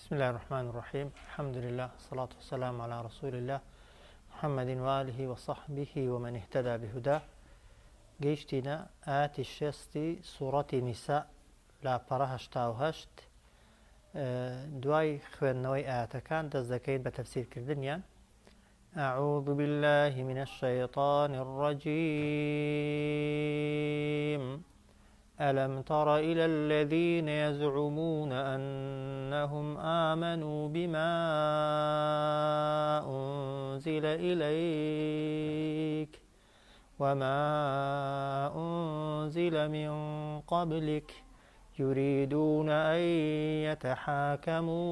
بسم الله الرحمن الرحيم. الحمد لله والصلاة والسلام على رسول الله محمد وآله وصحبه ومن اهتدى بهداه. گەیشتینە ئاەتی شێستی سوورەتی نیسا لا پەڕە هەشتا و هەشت. دوای خوێندنەوەی ئاەتەکان دەست دەکەین بە تەفسیرکردنیان. أعوذ بالله من الشيطان الرجيم. ألم تر إلى الذين يزعمون أنهم آمنوا بما أنزل إليك وما أنزل من قبلك يريدون أن يتحاكموا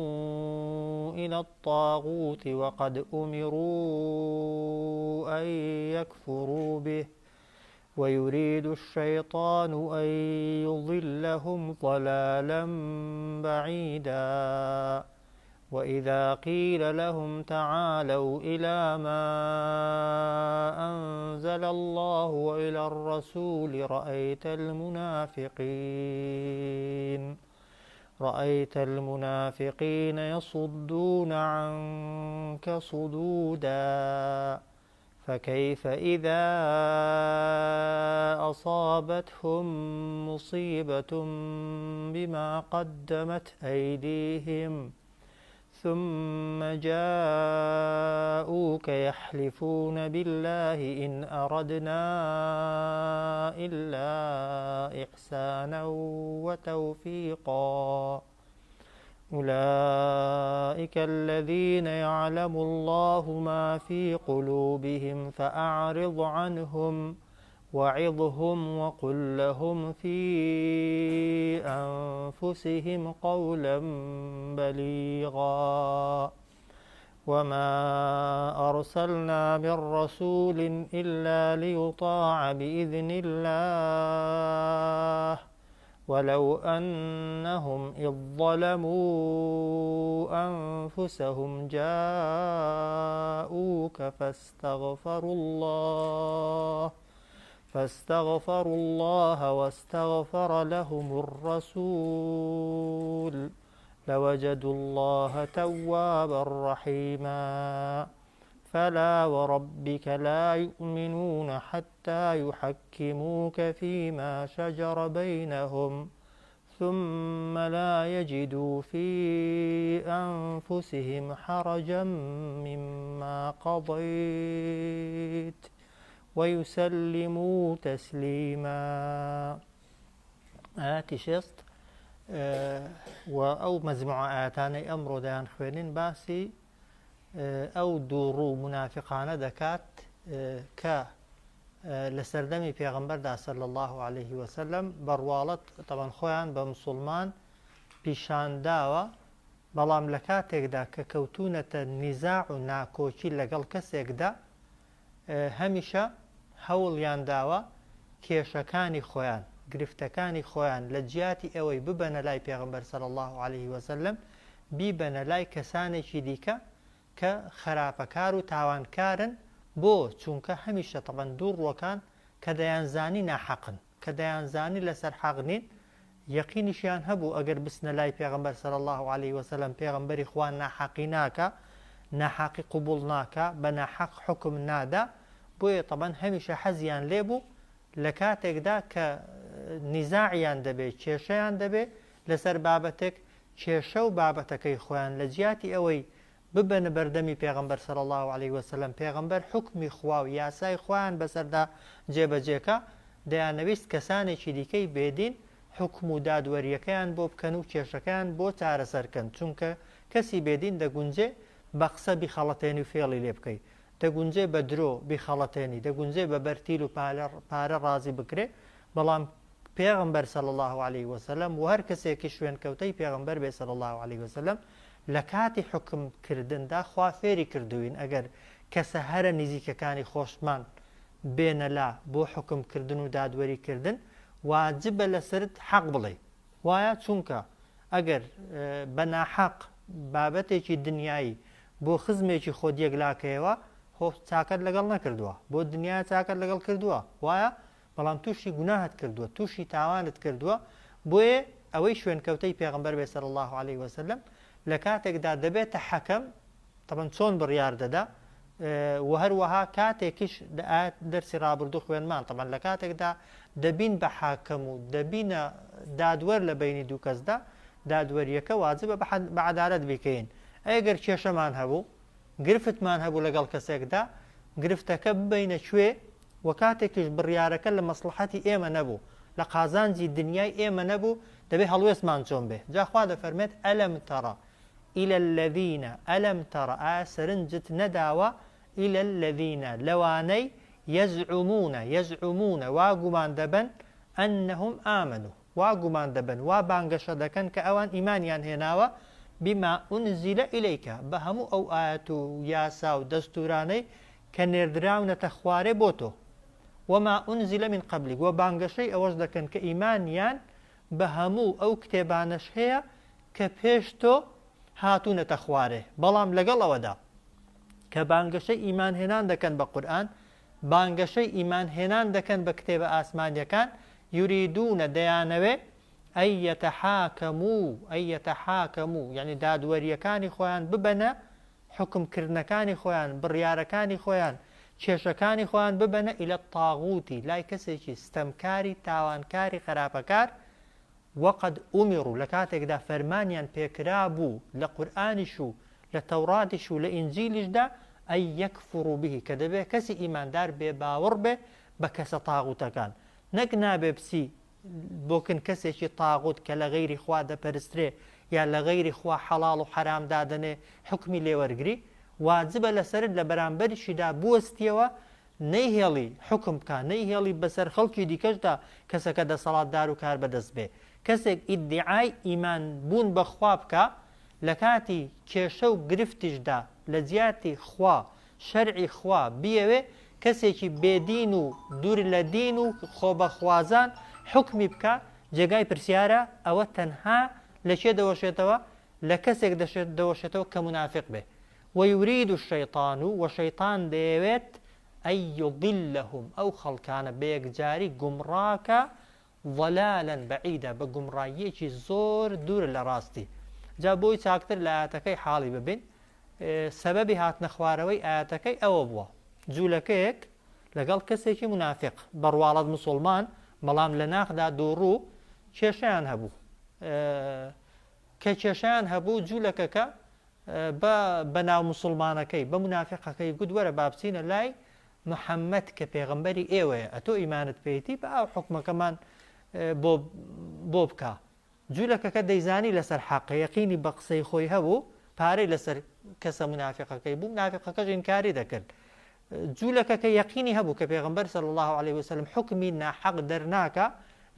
إلى الطاغوت وقد أمروا أن يكفروا به ويريد الشيطان أن يضلهم ضلالا بعيدا وإذا قيل لهم تعالوا إلى ما أنزل الله وإلى الرسول رأيت المنافقين يصدون عنك صدودا فكيف إذا أصابتهم مصيبة بما قدمت أيديهم ثم جاءوك يحلفون بالله إن أردنا إلا إحسانا وتوفيقا أولئك الذين يعلم الله ما في قلوبهم فأعرض عنهم وعظهم وقل لهم في أنفسهم قولا بليغا وما أرسلنا من رسول إلا ليطاع بإذن الله ولو أنهم إذ ظلموا أنفسهم جاءوك فاستغفروا الله واستغفر لهم الرسول لوجدوا الله توابا رحيما فلا وربك لا يؤمنون حتى يحكموك فيما شجر بينهم ثم لا يجدوا في أنفسهم حرجا مما قضيت ويسلموا تسليما. آياتی شێست و ئەو مەجموعە ئاەتانەی ئەمڕۆ دەیان خوێنین باسی ئەو دووڕوو منافقانە دەکات کە لە سەردەمی پێغەمبەردا صلی الله عليه وسلم بەڕواڵەت تەبەن خۆیان بە موسڵمان پیشانداوە، بەڵام لە کاتێکدا کە کەوتونەتە نیزاع و ناکۆچی لەگەڵ کەسێکدا هەمیشە هەوڵیان داوە کێشەکانی خۆیان، گرفتەکانی خۆیان لە جیاتی ئەوەی ببەنە لای پێغەمبەر صلی الله عليه وسلم، بیبەنە لای کەسانێکی دیکە کە خراپەکار و تاوانکارن، بۆ چونکە هەمیشە تەبەن دوو ڕووەکان کە دەیانزانی ناحەقن، کە دەیانزانی لەسەر حەق نین، یەقینیشیان هەبوو ئەگەر بچنە لای پێغەمبەر صلی الله عليه وسلم پێغەمبەری خوا ناحەقی ناکە، ناحەقی قبول ناکە، بە ناحەق حکم نادا، بۆیە تەبەن هەمیشە حەزیان لێبوو لە کاتێکدا کە نیزاعیان دەبێت، کێشەیان دەبێت لەسەر بابەتێک، کێشە و بابەتەکەی خۆیان لە جیاتی ئەوەی ببەنە بەردەمی پێغەمبەر صلی الله عليه وسلم، پێغەمبەر حکمی خوا و یاسای خۆیان بەسەردا جێبەجێکە، دەیانەویست کەسانێکی دیکەی بێدین حکم و دادوەریەکەیان بۆ بکەن و کێشەکەیان بۆ چارەسەرکەن، چونکە کەسی بێدین دەگونجێ بە قسە بیخەڵەتێنی و فێڵی لێ بکەیت، دەگونجێ بە درۆ بیخەڵەتێنی، دەگونجێ بە بەرتیل و پارە ڕازی بکرێ، بەڵام پێغەمبەر صلی الله عليه وسلم و هەر کەسێکی شوێنکەوتەی پێغەمبەر بێ صلی الله عليه وسلم لە کاتی حکمکردندا خوا فێری کردوین ئەگەر کەسە هەرە نزیکەکانی خۆشمان بێنە لا بۆ حکمکردن و دادوەریکردن، واجبە لەسرت حەق بڵێ، وایە چونکە ئەگەر بە ناحەق بابەتێکی دنیایی بۆ خزمێکی خۆت یەکلاکەیەوە، چاکەت لەگەڵ نەکردووە، بۆ دنیا چاکەت لەگەڵ کردووە، وایە بەڵام تووشی گوناهت کردووە، تووشی تاوانت کردووە، بۆیە ئەوەی شوێنکەوتەی پێغەمبەر بێ صلی الله عليه وسلم لە کاتێکدا دەبێتە حەکەم طبعا چۆن بڕیار دەدا و هەروەها کاتێکیش دەرسی ڕابردوو خوێنمان طبعا لە کاتێکدا دەبین بە حاکەم و دەبینە دادوەر لە بینی دوو کەسدا دادوەریەکە واجبە بە عەدالەت بیکەین. ئەگەر کێشەمان هەبوو گرفتمان هەبوو لەگەڵ کەسێکدا گرفتەکە ببینە کوێ و کاتێکیش بڕیارەکە لە مەسلحەتی ئێمە نەبوو لە قازانجی دنیای ئێمە نەبوو دەبێ هەڵوێستمان چۆن بێ. جاخوا دەفەرمێت ئەلەم تەڕە إلى الذين ألم تر سرنجت نداوة إلى الذين لواني يزعمون واقمان دبن أنهم آمنوا واقمان دبن وبانقش دكن كأوان إيمانيان هناوة بما أنزل إليك بهمو أو آيات ياسا ودستوراني كنردراون تخواري بوتو وما أنزل من قبلك وبانقشي أوز دكن كإيمانيان بهمو أو كتابانش هي كبيشتو هاتوونەتە خوارێ بەڵام لەگەڵ ئەوەدا کە بانگەشەی ئیمان هێنان دەکەن بە قورئان بانگەشەی ئیمان هێنان دەکەن بە کتێبە ئاسمانیەکان یوریدونە دەیانەوێ ئەی یەتەحاکەموو یعنی دادوەریەکانی خۆیان ببەنە حکمکردنەکانی خۆیان بڕیارەکانی خۆیان کێشەکانی خۆیان ببەنە ئیلە تاغوتی لای کەسێکی ستەمکاری تاوانکاری خراپەکار وقد أمروا لكاتێکدا فەرمانیان پێکرا بوو لە قورئانیش و لە تەوراتیش و لە ئینجیلیش دا ئەی یەکفڕوا به کە دەبێت کەسی ئیماندار بێ باوەڕ بێ بە کەسە تاغوتەکان نەک نابێ بچی بۆکن کەسێکی تاغوت کە لە غەیری خوا دەپەرسترێ یا لە غەیری خوا حەڵاڵ و حەرام دادەنێ حکمی لێوەرگری واجبە لەسەرت لە بەرامبەریشیدا بوەستیەوە نەیهێڵی حکم بکە نەیهێڵی بەسەر خەڵکی دیکەشدا کەسەکە دەسەڵاتدار و کار بەدەست بێ کەسێک ئیدعای ئیمان بوون بەخوا بکە لە کاتی کێشە و گرفتیشدا لە جیاتی خوا شەرعی خوا بیەوێ کەسێکی بێدین و دوور لە دین و خۆبەخوازان حکمی بکە جێگای پرسیارە ئەوە تەنها لە چێ دەوەشێتەوە لە کەسێک دەوەشێتەوە کە منافق بێ ويريد الشيطان وشيطان دەیەوێت ئەی یضلهم ئەو خەڵکانە بەیەکجاری گومڕاکە ضلالا بعيدا بە گومڕاییەکی زۆر دوور لە ڕاستی. جا بۆی چاکتر لە ئاەتەکەی حاڵی ببین سەبەبی هاتنە خوارەوەی ئاەتەکەی ئەوە بووە جوولەکەیەک لەگەڵ کەسێکی منافق بەڕواڵەت مسلمان بەڵام لە ناخدا دووڕوو کێشیان هەبوو کە کێشیان هەبوو جوولەکەکە بە ناو مسلمانەکەی بە منافقەکەی گوت وەرە با بچینە لای محەممەد کە پێغەمبەری ئێوەیە ئەتۆ ئیمانت پێیتی بە ئاو حکومەکەمان بۆ بکە جوولەکەکە دەیزانی لەسەر حەق یەقینی بە قسەی خۆی هەبوو پارەی لەسەر کەسە منافقەکەی بوو منافقەکەش ئینکاری دەکرد جوولەکەکە یەقینی هەبوو کە پێغەمبەر صلی الله عليه وسلم حکمی ناحەق دەرناکە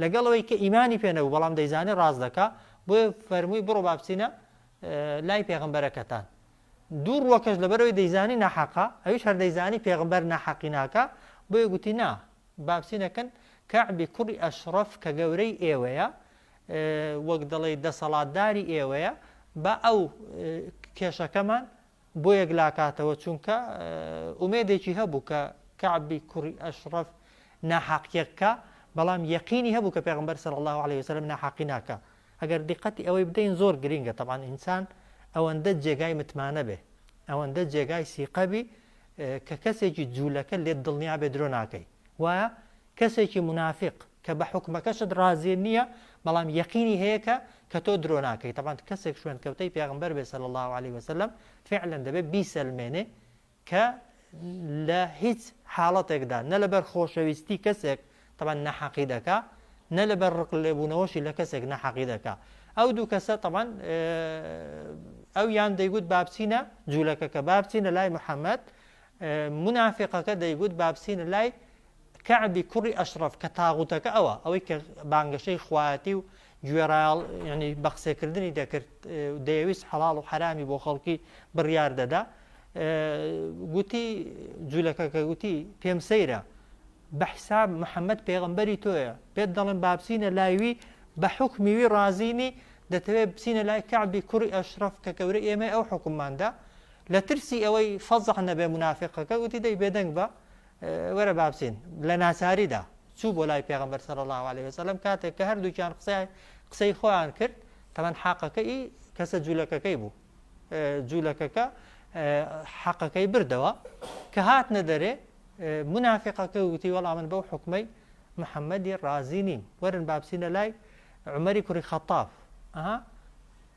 لەگەڵەوەی کە ئیمانی پێنەبوو بەڵام دەیزانی ڕاز دەکا بۆیە فەرمووی بڕۆ با بچینە لای پێغەمبەرەکەتان دوور وەکەش لەبەرەوەی دەیزانی ناحەقا ئەویش هەر دەیزانی پێغەمبەر ناحەقی ناکە بۆیە گوتی نا با بچینەکەن کەعبی کوڕی ئەشرەف کە گەورەی ئێوەیە وەک دەڵێ دەسەڵاتداری ئێوەیە بە ئەو کێشەکەمان بۆ یەکلاکاتەوە چونکە ئومێدێکی هەبوو کە کەعبی کوڕی ئەشرەف ناحەقیەکە بەڵام یەقینی هەبوو کە پێغەمبەر صلی الله عليه وسلم ناحەقی ناکە ئەگەر دیقەتی ئەوەی بدەین زۆر گرینگە طبعا ئینسان ئەوەندە جێگای متمانە بێ ئەوەندە جێگای سیقەبی کە کەسێکی جوولەکە لێت دڵنیا بێ درۆ ناکەی وایە کەسێکی منافق کە بە حکومەکەشت ڕازێ نییە بەڵام یەقینی هەیە کە تۆ درۆ ناکەی طبعا کەسێک شوێنکەوتەی پێغەمبەر بێ صلی الله عليه وسلم فعلا دەبێت بیسەلمێنێ کە لە هیچ حاڵەتێکدا نە لەبەر خۆشەویستی کەسێک طبعا نەحەقی دەکا نە لەبەر ڕق لێبوونەوەشی لە کەسێک نەحەقی دەکا ئەو دوو کەسە طبعا ئەو یان دەیگوت بابچینە جوولەکەکە بابچینە لای محەممەد منافقەکە دەیگوت بابچینە لای کەعبی کوڕی ئەشرەف کە تاغوتەکە ئەوە ئەوەی کە بانگەشەی خوایەتی و گوێڕایاڵ ینی بە قسەکردنی دەکرد دەیویست حەڵاڵ و حرامی بۆ خەڵکی بڕیار دەدا گوتی جوولەکەکە گوتی پێم سەیرە بە حساب محەممەد پێغەمبەری تۆیە پێت دەڵێن بابچینە لایوی بە حکمیوی ڕازینی دەتەوێت بچینە لای کەعبی کوڕی ئەشرەف کە گەورەی ئێمە ئەو حکومماندا لە ترسی ئەوەی فەزع نەبێ منافقەکە گوتی دەی بێدەنگ بە وەرە بابچین لە ناچاریدا چوو بۆ لای پێغەمبەر صلی الله عليه وسلم کاتێک کە هەردووکیان قسەی خۆیان کرد تەمەەن حەقەکەی کەسە جوولەکەکەی بوو جوولەکەکە حەقەکەی بردەوە کە هاتنە دەرێ منافقەکە وتی وەڵام من بەو حکمەی محەممەدی ڕازی نیم وەرن بابسینە لای عمەری کوڕی خەتاب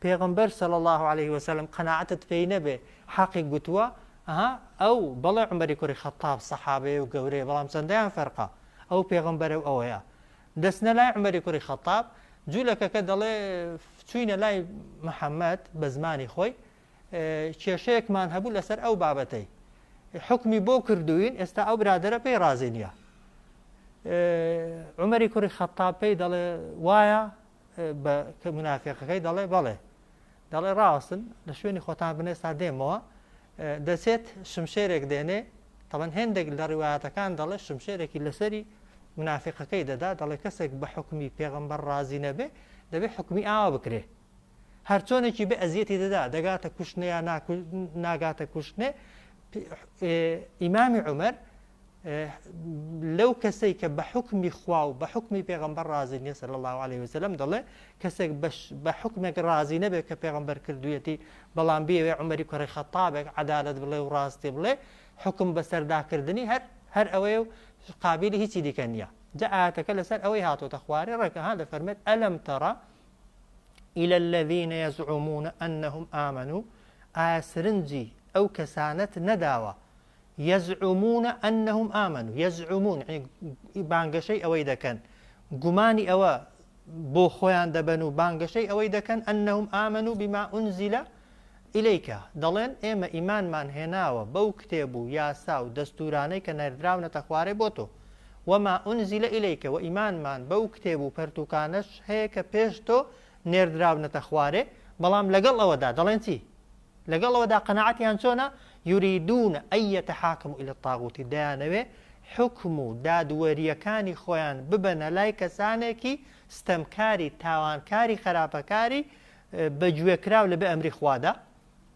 پێغمبەر صلی الله عليه وسلم قەناعەتت پێی نەبێ حەقی گوتووە ئەو بەڵێ عمەری کوڕی خەتاب سەحابەیە و گەورەیە بەڵام چەندەیان فەرقا ئەو پێغمبەرە و ئەوەیە دەستنە لای عمەری کوڕی خەتاب جوولەکەکە دەڵێ چوینە لای محەممەد بە زمانی خۆی کێشەیەکمان هەبوو لەسەر ئەو بابەتەی حکمی بۆ کردوین ئێستا ئەو برادرە پێی ڕازی نییە عمەری کوڕی خەتاب پێی دەڵێ وایە بە منافقەکەی دەڵێ بەڵێ دەڵێ ڕاستن لە شوێنی خۆتان بنێستا دێمەوە دەچێت شمشێرێک دێنێ تەمەەن هێندێک لە ڕیوایەتەکان دەڵێ شمشێرێکی لەسەری منافقەکەی دەدا دەڵێ کەسێک بە حکمی پێغەمبەر ڕازی نەبێ دەبێت حکمی ئاوا بکرێ هەر چۆنێکی بێ ئەزیەتی دەدا دەگاتە کوشتنێ یا ناگاتە کوشتنێ ئیمامی عومەر لەو کەسەی کە بە حکمی خوا و بە حکمی پێغەمبەر ڕازی نییە صلی الله عليه وسلم دەڵێ کەسێک بە حکمێک ڕازی نەبێت کە پێغەمبەر کردوویەتی بەڵام بێوێ عومەری کوڕی خەتابێک عەدالەت بڵێ و ڕاستی بڵێ حکم بەسەرداکردنی هەر ئەوەیە و قابلی هیچی دیکە نییە جا ئاەتەکە لەسەر ئەوەی هاتۆتە خوارێ ڕێکەها دەفەرمێت ئەلەم تەڕە إلى الذين يزعمون أنهم آمنوا سرنجي أو كسانت نداوة يزعمون أنهم آمنوا يزعمون يعني بانقشي أويدا كان قماني أوا بو خوان دبنو بانقشي أويدا كان أنهم آمنوا بما أنزل إليك دلين إما إيمان من هناوة بو كتابو ياساو دستوراني كان يردراونا تخواري بوتو وما أنزل إليك وإيمان من بو كتابو پرتوكانش هيك بيشتو نێردراونەتە خوارێ بەڵام لەگەڵ ئەوەدا دەڵێن چی لەگەڵ ئەوەدا قەناعەتیان چۆنە یوریدون ئەن یەتەحاکموا إلى الطاغوت دەیانەوێ حکم و دادوەریەکانی خۆیان ببەنە لای کەسانێکی ستەمکاری تاوانکاری خراپەکاری بەگوێکراو لەبێ ئەمری خوادا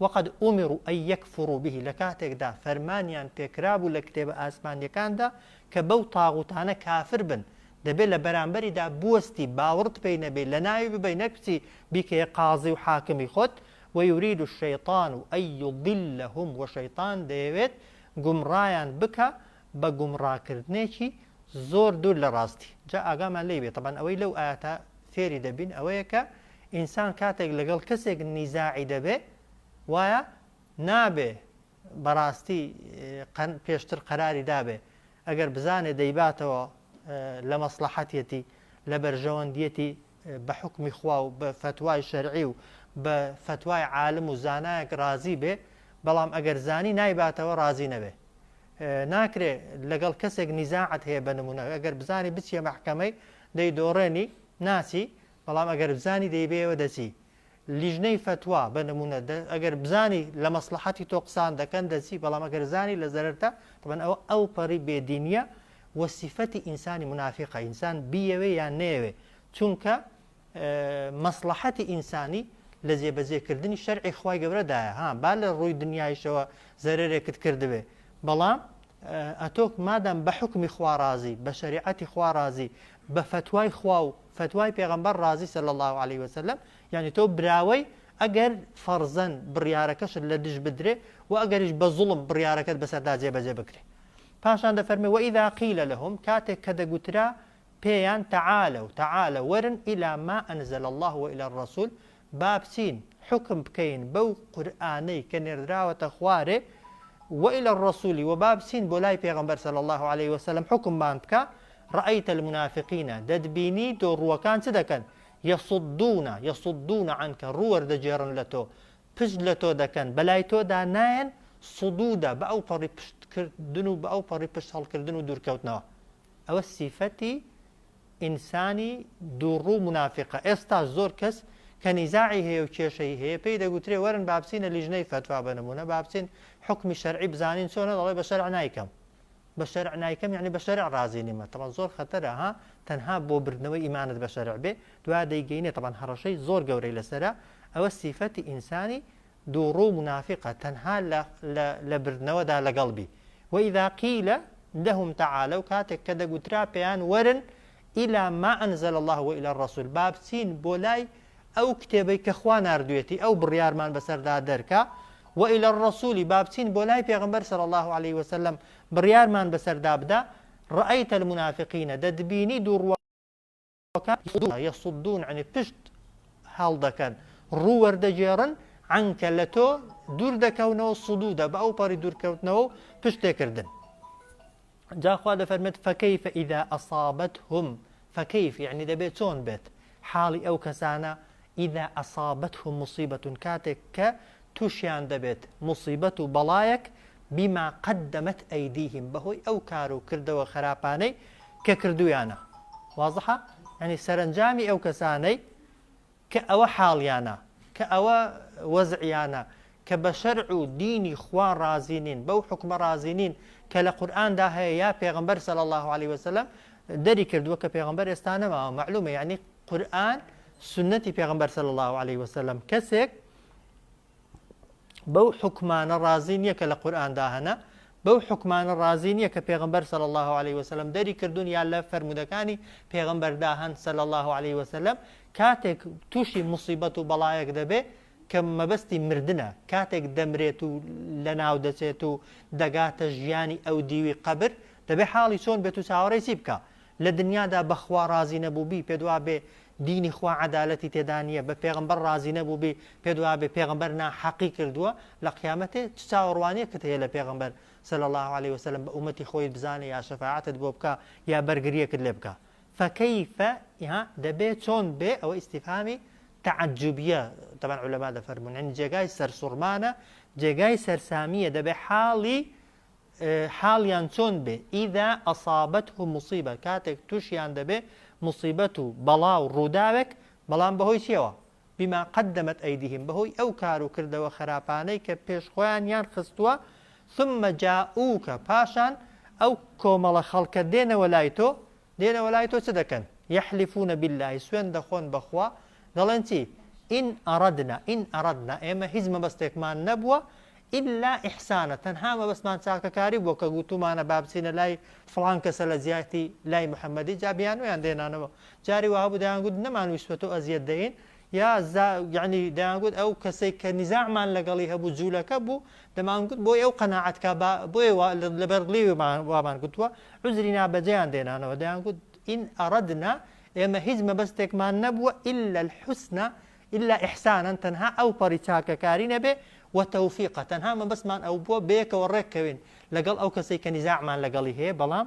وقد ئومروا ئەن یەکفڕوا به لە کاتێکدا فەرمانیان پێکرابوو لە کتێبە ئاسمانیەکاندا کە بەو تاغوتانە کافر بن دەبێت لە بەرامبەریدا بوەستی باوەڕت پێی نەبێت لە ناوی ببەی نەکچی بیکەیە قازی و حاکمی خۆت ويريد الشيطان أن يضلهم وشيطان دەیەوێت گومڕایان بکە بە گومڕاکردنێکی زۆر دوور لە ڕاستی جا ئاگامان لێ بێت طبعا ئەوەی لەو ئاەتە فێری دەبین ئەوەیە کە ئینسان کاتێک لەگەڵ کەسێک نیزاعی دەبێ وایە نابێ بەڕاستی پێشتر قەراری دابێ ئەگەر بزانێ دەیباتەوە لە مەسلحەتێتی لە بەرژەوەندیەتی بە حکمی خوا و بە فتوای شەرعی و بە فتوای عالم و زانایەک رازی بێ بەڵام ئەگەر زانی نایباتەوە رازی نەبێ ناکرێ لەگەڵ کەسێک نیزاعەت هەیە بە نمونە ئەگەر بزانی بچیە مەحکەمەی دەیدۆڕێنی ناچی بەڵام ئەگەر بزانی دەیبێەوە دەچی لیژنەی فتوا بە نمونە ئەگەر بزانی لە مەسلحەتی تۆ قسان دەکەن دەچی بەڵام ئەگەر زانی لە زەرەرتە طبعا ئەو پەڕی بێدینیە وصفەتی ئینسانی منافقە ئینسان بیەوێ یان نەیەوێ چونکە مەسلحەتی ئینسانی لە جێبەجێکردنی شەرعی خوای گەورەدایە با لە ڕووی دنیایشەوە زەرێرێکت کردبێ بەڵام ئەتۆک مادام بە حکمی خوا رازی بە شەریعەتی خوا رازی بە فتوای خوا و فتوای پێغەمبەر رازی صلی الله عليه وسلم یعنی تۆ براوەی ئەگەر فەرزەن بڕیارەکەشت لە دژ بدرێ و ئەگەریش بە زوڵم بڕیارەکەت بەسەردا جێبەجێ بکرێ پاشان دەفەرمێ وإذا قيل لهم کاتێک کە دەگوترا پێیان تعالوا وەرن إلى ما أنزل الله وإلى الرسول با بچین حکم بکەین بەو قورئانەی کە نێردراوەتە خوارێ وإلى الرسول و با بچین بۆ لای پێغەمبەر صلی الله عليه وسلم حکممان بکە رأيت المنافقين دەتبینی دۆڕووەکان چ دەکەن يصدون عنك ڕووەردەجێڕن لە تۆ پشت لە تۆ دەکەن بەلای تۆدا نایەن سودودا بە ئەو پەڕی پشتکردن و بە ئەو پەڕی پشت هەڵکردن و دوورکەوتنەوە ئەوە سیفەتی ئینسانی دووڕوو منافقە ئێستا زۆر کەس کە نیزاعی هەیە و کێشەی هەیە پێی دەگوترێ وەرن با بچینە لیژنەی فتوا بە نمونە با بچین حکمی شەرعی بزانین چۆنە دەڵێ بە شەرع نایکەم بە شەرع نایکەم یعنی بە شەرع رازی نیمە طبعا زۆر خەتەرە تەنها بۆ بردنەوەی ئیمانت بە شەرع بێ دوا دەیگەینێ طبعا هەڕەشەی زۆر گەورەی لەسەرە ئەوە سیفەتی ئینسانی دووڕوو منافقە تەنها لە بردنەوەدا لەگەڵ بی وإذا قيل لهم تعالوا کاتێک کە دەگوترا پێیان وەرن إلى ما أنزل الله وإلى الرسول بابچین بۆ لای ئەو کتێبەی کە خوا ناردوێتی ئەو بڕیارمان بەسەردا دەرکا وإلى الرسول بابچین بۆ لای پێغەمبەر صلى الله عليه وسلم بڕیارمان بەسەردا بدا رأيت المنافقين دەدبینی دووڕواکان يصدون عن پشت هەڵدەکەن ڕوو وەردەگێڕن عنك لە تۆ دوور دەکەونەوە سودوودە بە ئەو پەڕی دوورکەوتنەوە و پشتێکردن جاخوا دەفەرمێت فكيف إذا أصابتهم فكيف يعني دەبێت چۆن بێت حاڵی ئەو کەسانە إذا أصابتهم مصيبة کاتێک کە تووشیان دەبێت مصیبەت و بەڵایەک بما قدمت أيديهم بەهۆی ئەو کار و کردەوە خراپانەی کە کردویانە واضحە يعني سەرنجامی ئەو کەسانەی کە ئەوە حاڵیانە کە ئەوە وەزعیانە کە بە شەرع و دینی خوا رازینین بەو حکمە رازینین کە لە قورئاندا هەیە یا پێغەمبەر صلی الله عليه وسلم دەری کردووە کە پێغەمبەر ئێستا نەماوە معلومە یعنی قورئان سنەتی پێغەمبەر صلی الله عليه وسلم کەسێک بەو حکمانە رازی نییە کە لە قورئاندا هەنا بەو حکمانە رازی نییە کە پێغەمبەر صلی الله عليه وسلم دەری کردوون یا لە فەرمودەکانی پێغەمبەردا هەن صلی الله عليه وسلم کاتێک تووشی مصیبەت و بەڵایەک دەبێ کە مەبەستی مردنە کاتێک دەمرێت و لە ناو دەچێت و دەگاتە ژیانی ئەو دیوی قەبر دەبێ حاڵی چۆن بێت و چاوەڕێی چی بکە لە دنیادا بەخوا رازی نەبووبی پێدوا بێ دینی خوا عەدالەتی تێدا نییە بە پێغەمبەر رازی نەبووبی پێدوا بێ پێغەمبەر ناحەقی کردووە لە قیامەتێ چ چاوەڕوانیەکت هەیە لە پێغەمبەر صلی الله عليه وسلم بە ئومەتی خۆی بزانێ یا شەفاعەتت بۆ بکە یا بەرگریەکت لێ بکە فكيف دەبێت چۆن بێ ئەوە ئیستیفهامی تعجبیە طبعا علەما دەفەرمون يعني جێگای سەرسوڕمانە جێگای سەرسامیە دەبێ حاڵیان چۆن بێ ئیدا ئەصابەتهم مصیبە کاتێک تووشیان دەبێ مصیبەت و بەڵا و ڕووداوێک بەڵام بەهۆی چیەوە بما قدمت أيديهم بەهۆی ئەو کار و کردەوە خراپانەی کە پێش خۆیان یان خستووە ثم جاءوك پاشان ئەو کۆمەڵە خەڵکە دێنەوە لای تۆ چ دەکەن يحلفون بالله سوێن دەخۆن بەخوا دەڵێن چی إن أردنا ئێمە هیچ مەبەستێکمان نەبووە إلا إحسانە تەنها مەبەستمان چاکەکاری بووە کە گوتومانە با بچینە لای فڵان کەسە لە زیاتی لای محەممەدی جا بیانویان دێنانەوە جاری وهابوو دەیانگوت نەمانویستوە تۆ ئەزیەت دەین یا یعنی دەیانگوت ئەو کەسێک کە نیزاعمان لەگەڵی هەبوو جوولەکە بوو دەمانگوت بۆی ئەو قەناعەتکە بۆیە لەبەرڵی وامان گوتووە عوزری نابەجێیان دێنانەوە دەیانگوت إن أردنا ئێمە هیچ مەبەستێکمان نەبووە إلا الحسنى إلا إحسانا تەنها ئەو پەڕی چاکەکاری نەبێ وتەوفیقە تەنها مەبەستمان ئەو بووە بەیەکەوە ڕێککەوین لەگەڵ ئەو کەسەی کە نیزاعمان لەگەڵی هەیە بەڵام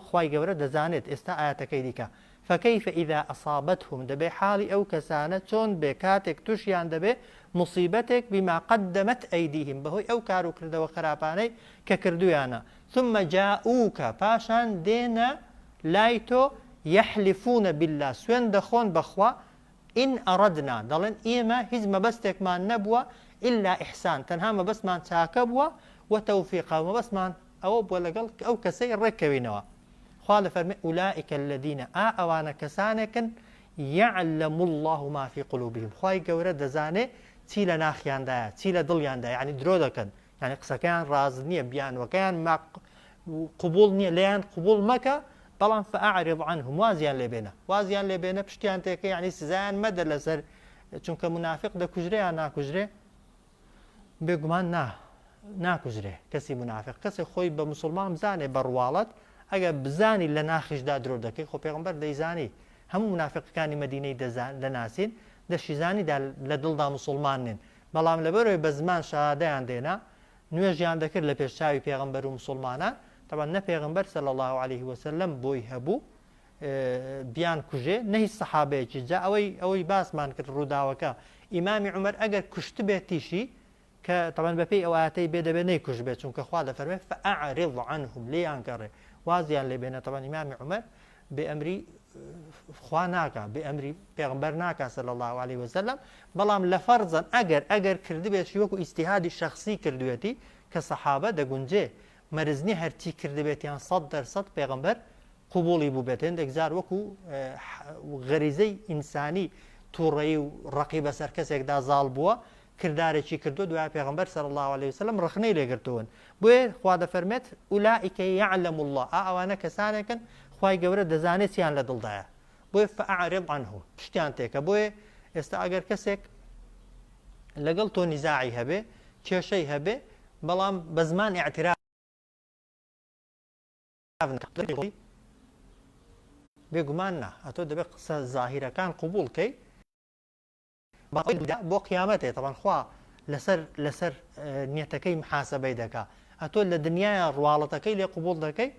خوای گەورە دەزانێت ئێستا ئاەتەکەی دیکە فكيف إذا أصابتهم دەبێ حاڵی ئەو کەسانە چۆن بێ کاتێک تووشیان دەبێ مصیبەتێک بما قدمت أيديهم بەهۆی ئەو کار و کردەوە خراپانەی کە کردویانە ثم جاءوك پاشان دێنە لای تۆ يحلفون بالله سوێن دەخۆن بەخوا إن أردنا دەڵێن ئێمە هیچ مەبەستێکمان نەبووە إلا إحسان تەنها مەبەستمان چاکە بووە وتەوفیقە مەبەستمان ئەوە بووە لەگەڵ ئەو کەسەی ڕێککەوینەوە خوا دەفەرمێ أولئك الذين ئەوانە کەسانێکن يعلم الله ما في قلوبهم خوای گەورە دەزانێ چی لە ناخیاندایە چی لە دڵیاندایە یعنی درۆ دەکەن یعنی قسەکەیان ڕاز نییە بیانوەکەیان قبول نییە لێیان قبول مەکە بەڵام فأعرض عنهم وازیان لێبێنە پشتیان تێکە یعنی سزایان مەدە لەسەر چونکە منافق دەکوژرێ یان ناکوژرێ بێگومان ناکوژرێ کەسی منافق کەسێک خۆی بە موسڵمان بزانێ بەڕواڵەت ئەگەر بزانی لە ناخیشدا درۆ دەکەی خۆ پێغەمبەر دەیزانی هەموو منافقەکانی مەدینەی دەناسین دەشیزانیدا لە دڵدا موسڵمان نین بەڵام لەبەرەوەی بە زمان شەهادەیان دێنا نوێژیان دەکرد لە پێشچاوی پێغەمبەر و موسڵمانان طبعا نە پێغەمبەر صلی الله عليه وسلم بۆی هەبوو بیان کوژێ نەهی سەحابەیەکی جا ئەوەی باسمان کرد ڕووداوەکە ئیمامی عومەر ئەگەر کوشت بێتیشی کە طبعا بەپێی ئەو ئاەتەی بێ نەیکوژ بێت چونکە خوا دەفەرمێت فأعرض عنهم لێیان گەڕێ وازیان لێبێنە طبعا ئیمامی عومەر بێئەمری خوا ناکە بێئەمری پێغەمبەر ناکە صلی الله عليه وسلم بەڵام لە فەرزەن ئەگەر کردبێتی وەکو ئیجتیهادی شەخسی کردوێتی کە سەحابە دەگونجێ مەرزنی هەرچی کردبێتیان 100% پێغەمبەر قبوڵی بوو بێت هێندێک جار وەکو غەریزەی ئینسانی تووڕەیی و ڕقی بەسەر کەسێکدا زاڵ بووە کردارێکی کردو دوای پێغەمبەر صلی الله عليه وسلم ڕخنەی لێگرتوون بۆیە خوا دەفەرمێت ئولائیکە یعلم الله ئەوانە کەسانێکن خوای گەورە دەزانێت چیان لە دڵدایە بۆیە فەعرض عنهم پشتیان تێکە بۆیە ئێستا ئەگەر کەسێک لەگەڵ تۆ نیزاعی هەبێ کێشەی هەبێ بەڵام بە زمان ئیعتراف بێگومان نا ئەتۆ دەبێت قسە زاهیرەکان قبولکەی بۆ قیامەتێ تەوان خوا لەسەر نیەتەکەی محاسەبەی دەکا ئەتۆ لە دنیای ڕواڵەتەکەی لێ قبول دەکەی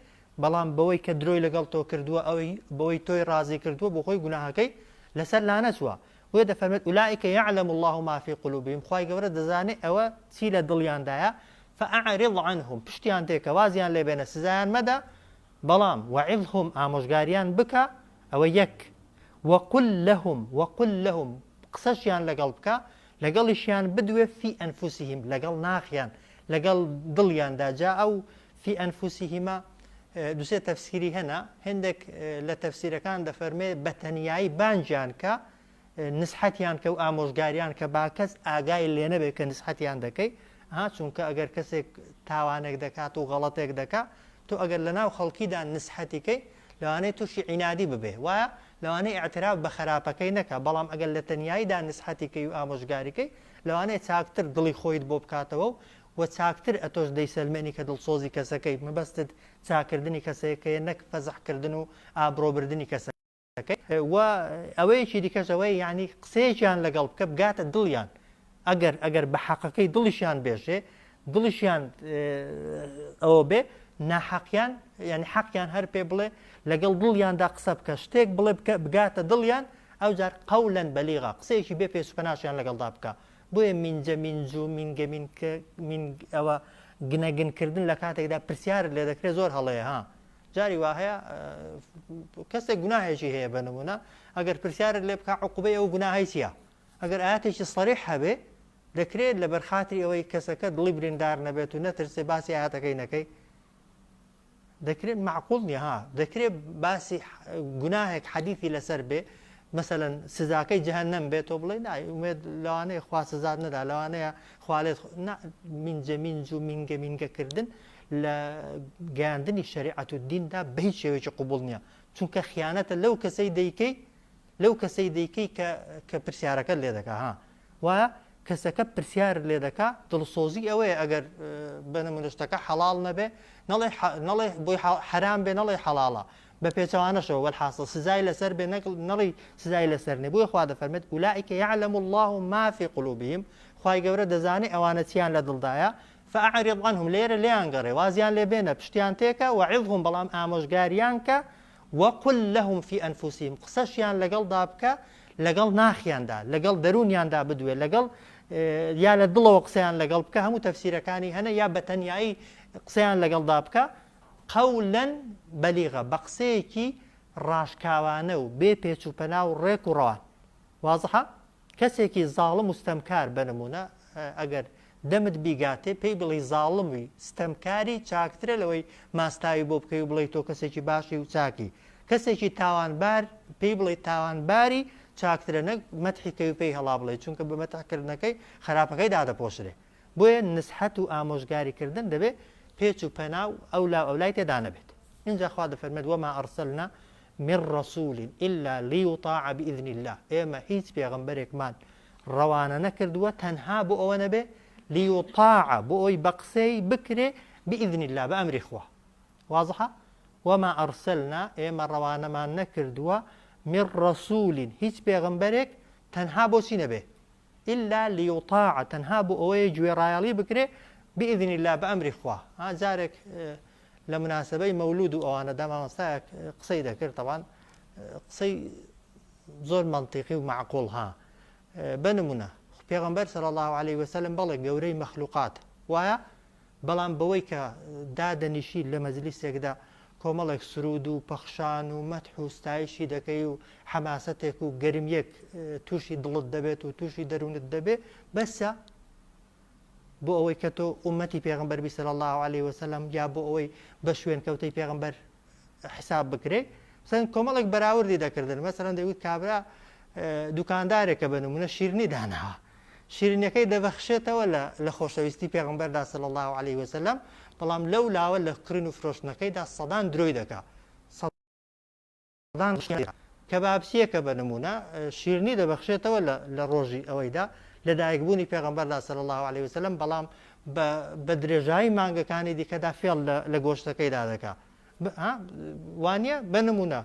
بەڵام بەوەی کە درۆی لەگەڵ تۆ کردووە ئەوەی بەوەی تۆی ڕازی کردووە بۆ خۆی گوناهەکەی لەسەر لا نەچووە وێ دەفەرمێت ئولائیکە یعلم الله ما في قلوبهم خوای گەورە دەزانێت ئەوە چی لە دڵیاندایە فأعرض عنهم پشتیان تێکە وازیان لێ بێنە سزایان مەدە بەڵام وعظهم ئامۆژگاریان بکە ئەوە یەک وقل لهم قسەشیان لەگەڵ بکە لەگەڵیشیان بدوێ في ئەنفوسهم لەگەڵ ناخیان لەگەڵ دڵیاندا جا ئەو في ئەنفوسهما دوسێ تەفسیری هەنا هەندێک لە تەفسیرەکان دەفەرمێ بە تەنیایی بانجیان کە نسحەتیان کە و ئامۆژگاریان کە با کەس ئاگای لێ نەبێت کە نسحەتیان دەکەی چونکە ئەگەر کەسێک تاوانێک دەکات و غەڵەتێک دەکات تۆ ئەگەر لە ناو خەڵکیدا نسحەتیکەی لەوانەیە تووشی عینادی ببێ وایە لەوانەیە ئاعتراف بە خراپەکەی نەکە بەڵام ئەگەر لە تەنیاییدا نسحەتیکەی و ئامۆژگاریکەی لەوانەیە چاکتر دڵی خۆیت بۆ بکاتەوە و چاکتر ئەتۆش دەیسەلمێنی کە دڵسۆزی کەسەکەی مەبەستت چاکردنی کەسەکەی نەک فەزەحکردن و ئابرۆبردننی کەسەکەی و ئەوەیەکی دیکەشەوەی یعنی قسەیەکیان لەگەڵ بکە بگاتە دڵیان ئەگەر بە حەقەکەی دڵیشیان بێژێ دڵیشیان ئەوە بێ ناحەقیان یعنی حەقیان هەر پێ بڵێ لەگەڵ دڵیاندا قسە بکە شتێک بڵێ بگاتە دڵیان ئەو جار قەولەن بەلیغا قسەیەکی بێ پێسوپەناشیان لەگەڵدا بکە بۆیە منجە منجو مینگە من ئەوە گنەگنکردن لە کاتێکدا پرسیارت لێ دەکرێت زۆر هەڵەیە ها جاری وا هەیە کەسێک گوناهێکی هەیە بە نمونە ئەگەر پرسیارت لێ بکە عقوبەی ئەو گوناهی چییە ئەگەر ئاەتێکی سەریح هەبێ دەکرێت لە بەرخاتری ئەوەی کەسەکە دڵی بریندار نەبێت و نەترسێ باسی ئاەتەکەی نەکەی دەکرێت معقول نیە ها دەکرێت باسی گوناهێک حەدیثی لەسەر بێ مثلا سزاکەی جەهەنەم بێت تۆ بڵێ نایومێت لەوانەیە خوا سزار نەدا لەوانەیە خوالێت منجە منج و مینگەکردن لە گەیاندنی شەریعەت و دیندا بە هیچ شێوەیەکی قبول نییە چونکە خیانەتە لەو کەسەی دەیکەی کە پرسیارەکە لێ دەکا ها وایە کەسەکە پرسیار لێ دەکا دڵسۆزی ئەوەیە ئەگەر بە نمونەشتەکە حەڵاڵ نەبێ نەڵێ بۆی حرام بێ نەڵێ حەڵاڵە بە پێچەوانەشەوە وەلحاصل سزای لەسەر بێ نەڵی سزای لەسەر نێ بۆیە خوا دەفەرمێت ئولائیکە یعلم الله ما في قلوبهم خوای گەورە دەزانێت ئەوانە چیان لە دڵدایە فأعرض عنهم لێرە لێیان گەڕێ وازیان لێ بێنە پشتیان تێکە وعظهم بەڵام ئامۆژگاریان کە وقل لهم في أنفسهم قسەشیان لەگەڵدا بکە لەگەڵ ناخیاندا لەگەڵ دەرونیاندا بدوێ لەگەڵ یا لە دڵەوە قسەیان لەگەڵ بکە هەموو تەفسیرەکانی هەنە یا بە تەنیایی قسەیان لەگەڵدا بکە قەولەن بەلیغە بە قسەیەکی ڕاشکاوانە و بێ پێچوپەنا و ڕێک و ڕەوان وازحە کەسێکی زاڵم و ستەمکار بنمونە ئەگەر دەمت بیگاتێ پێی بڵی زاڵمی ستەمکاری چاکترە لەوەی ماستاوی بۆ بکەی و بڵێ تۆ کەسێکی باشی و چاکی کەسێکی تاوانبار پێی بڵێ تاوانباری چاکترە نەک مەتحیکەی و پێی هەڵا بڵێ چونکە بە مەتحکردنەکەی خراپەکەی دادەپۆشرێ بۆیە نسحەت و ئامۆژگاریکردن دەبێت پێچ و پەنا و ئەولای تێدا نەبێت اینجا خوا دەفەرمێت وما ئەرسەلنا من رسول إلا ليطاع بإذن الله ئێمە هیچ پێغەمبەرێکمان ڕەوانە نەکردووە تەنها بۆ ئەوە نەبێ ليطاع بۆ ئەوی بە قسەی بکرێ بإذن الله بە ئەمری خوا واضحە وما ئەرسەلنا ئێمە ڕەوانەمان نەکردووە من رسول هیچ پێغەمبەرێک تەنها بۆچی نەبێ إلا ليطاع تەنها بۆ ئەوەی گوێڕایەڵی بکرێ بإذن الله بأمر خوا جارێک لە مناسبەی مەولود و ئەوانەدا مامۆستایەک قسەی دەکرد طبعا قسەی زۆر منطقی و معقول ها بنمونە پێغەمبەر صلی الله عليه وسلم بەڵێ گەورەی مەخلوقات وایە بەڵام بەوەی کە دادەنیشی لە مەجلیسێکدا کۆمەڵێک سرود و پەخشان و مەدح و ستایشی دەکەی و حەماسەتێک و گەرمیەک تووشی دڵت دەبێت و تووشی دەروونت دەبێت بەسە بۆ ئەوەی کە تۆ ئومەتی پێغەمبەر بی صلی الله عليه وسلم یا بۆ ئەوەی بە شوێن کەوتەی پێغەمبەر حساب بکرێ مثلا کۆمەڵێک بەراوردی دەکردن مثلا دەیوت کابرا دوکاندارێکە بە نمونە شیرنی داناوە شیرینەکەی دەبەخشێتەوە لە خۆشەویستی پێغەمبەردا صلی الله عليه وسلم بەڵام لەو لاوە لە کڕین و فرۆشتنەکەیدا سەدان درۆی دەکا کەبابسیەکە بە نمونە شیرنی دەبەخشێتەوە لە ڕۆژی ئەوەیدا لە دایکبوونی پێغەمبەردا صلی الله عليه وسلم بەڵام بە درێژایی مانگەکانی دیکەدا فێڵ لە گۆشتەکەیدا دەکات وانە بە نمونە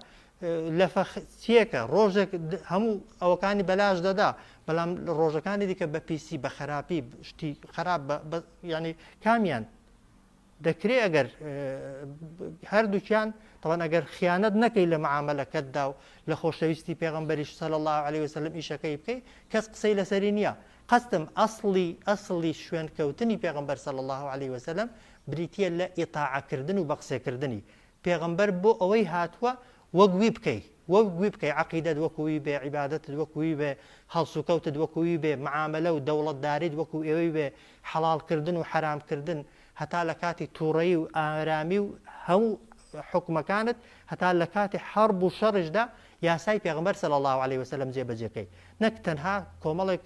لە فەخچیەکە ڕۆژێک هەموو ئەوەکانی بەلاش دەدا بەڵام ڕۆژەکانی دیکە بە پیسی بە خراپی شتی خراپ ینی کامیان دەکرێت ئەگەر هەردووکیان طبعاً ئەگەر خیانەت نەکەی لە معاملەکەتدا و لە خۆشەویستی پێغەمبەریش صلی الله عليه وسلم ئیشەکەی بکەی کەس قسەی لەسەری نییە قەستم ئەسڵی شوێنکەوتنی پێغەمبەر صلی الله عليه وسلم بریتە لە ئیطاعەکردن و بە قسێکردنی پێغەمبەر بۆ ئەوەی هاتووە وەگوی بکەی عەقیدەت وەکوی بێ عیبادەتت وەکوی بێ هەڵسوکەوتت وەکوی بێ معاملە و دەوڵەتداریت وەکو ئێوەی بێ حەڵالکردن و حرامکردن هەتا لە کاتی تووڕەیی و ئارامی و هەموو حکومەکانت هەتا لە کاتی حەرب و شەڕشدا یاسای پێغەمبەر صلی الله عليه وسلم جێبەجێکەی نەک تەنها کۆمەڵێک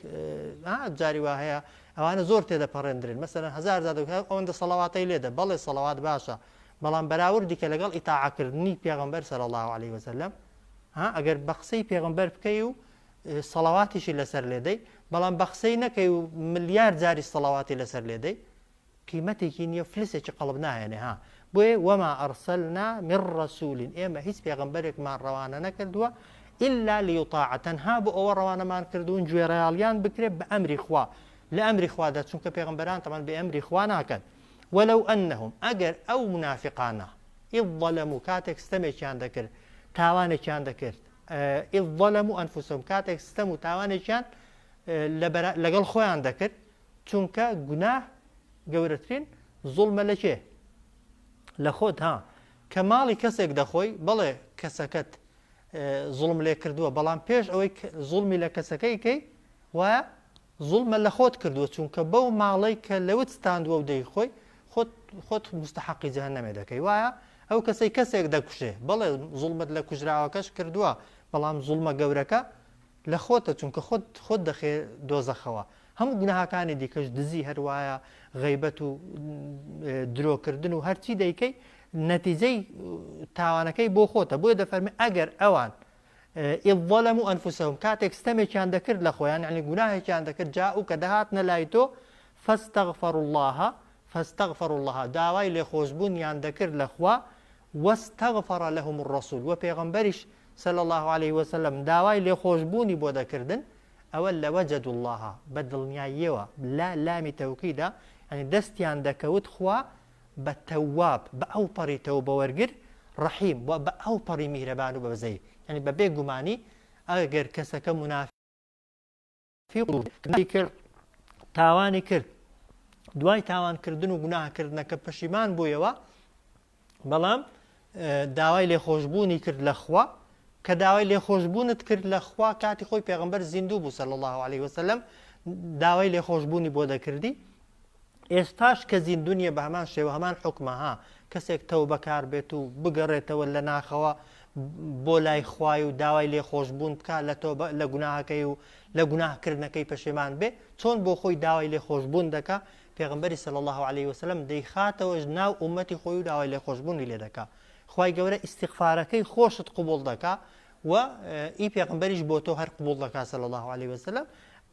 جاری وا هەیە ئەوانە زۆر تێدەپەڕێندرن مەسەلەن هەزار زاد ئەوەندە سەڵاواتەی لێدە بەڵێ سەڵاوات باشە بەڵام بەراوردی کە لەگەڵ ئیطاعەکردنی پێغەمبەر صلی الله عليه وسلم ئەگەر بە قسەی پێغەمبەر بکەی و سەڵاواتیشی لەسەر لێدەی بەڵام بە قسەی نەکەی و ملیار جاری سەڵاواتی لەسەر لێدەی قیمەتێکی نییە فلسێکی قەڵب ناهێنێ بۆیە وەما ئەرسەلنا من ڕەسوول ئێمە هیچ پێغەمبەرێکمان ڕەوانە نەکردووە إلا ليطاع تەنها بۆ ئەوە ڕەوانەمان کردوون گوێڕایاڵیان بکرێت بە ئەمری خوا لە ئەمری خوادا چونکە پێغەمبەران تەمان بە ئەمری خوا ناکەن ولو أنهم ئەگەر ئەو منافقانە إذ ظلموا کاتێک ستەمێکیان دەکرد تاوانێکیان دەکرد إذ ظلموا أنفسهم کاتێک ستەم و تاوانێکیان لەگەڵ خۆیان دەکرد چونکە گوناه گەورەترین زوڵمە لە کێ لە خۆت کە ماڵی کەسێک دەخۆی بەڵێ کەسەکەت زوڵم لێ کردووە بەڵام پێش ئەوەی زوڵمی لە کەسەکەیکەی وایە زوڵمە لە خۆت کردووە چونکە بەو ماڵی کە لەوت ستاندووە و دەی خۆی خۆت مستحقی جەهەنەمێ دەکەی وایە ئەو کەسێک دەکوشێ بەڵێ زوڵمت لە کوژراوەکەش کردووە بەڵام زوڵمە گەورەکە لە خۆتە چونکە خۆت دەخێ دۆزەخەوە هەموو گوناهەکانی دیکەش دزی هەروایە غەیبەت و درۆکردن و هەرچی دەیکەی نەتیجەی تاوانەکەی بۆ خۆتە بۆیە دەفەرمی ئەگەر ئەوان إذ ظلموا أنفسهم کاتێک ستەمێکیان دەکرد لە خۆیان یعنی گوناهێکیان دەکرد جاءوکە دەهاتنە لای تۆ فاستغفروا الله داوای لێخۆشبوونیان دەکرد لە خوا واستغفر لهم الرسول و پێغەمبەریش صلى الله عليه وسلم داوای لێخۆشبوونی بۆ دەکردن ئەوە لە وەجد الله بە دڵنیاییەوە لا لامی تەوکیدا ینی دەستیان دەکەوت خوا بە تەواب بە ئەو پەڕی تەوبە وەرگر ڕەحیم و بە ئەو پەڕی میهرەبان و بەبزەی ینی بە بێگومانی ئەگەر کەسەکە منافق کرد تاوانی کرد دوای تاوانکردن و گوناهکردنەکە پەشیمان بوویەوە بەڵام داوای لێخۆشبوونی کرد لە خوا کە داوای لێخۆشبوونت کرد لە خوا کاتی خۆی پێغەمبەر زیندوو بوو صلی الله عليه وسلم داوای لێخۆشبوونی بۆ دەکردی ئێستاش کە زیندونیە بە هەمان شێوە هەمان حکمە کەسێک تەوبەکار بێت و بگەڕێتەوە لە ناخەوە بۆ لای خوای و داوای لێخۆشبوون بکات لە گوناهەکەی و لە گوناهکردنەکەی پەشیمان بێ چۆن بۆ خۆی داوای لێخۆشبوون دەکات پێغەمبەری صلی الله عليه وسلم دەیخاتەوە ناو ئومەتی خۆی و داوای لێخۆشبوونی لێ دەکات خوای گەورە ئیستیغفارەکەی خۆشت قبول دەکات و ئی پێغەمبەریش بۆ تۆ هەر قبول دەکات صلی الله عليه وسلم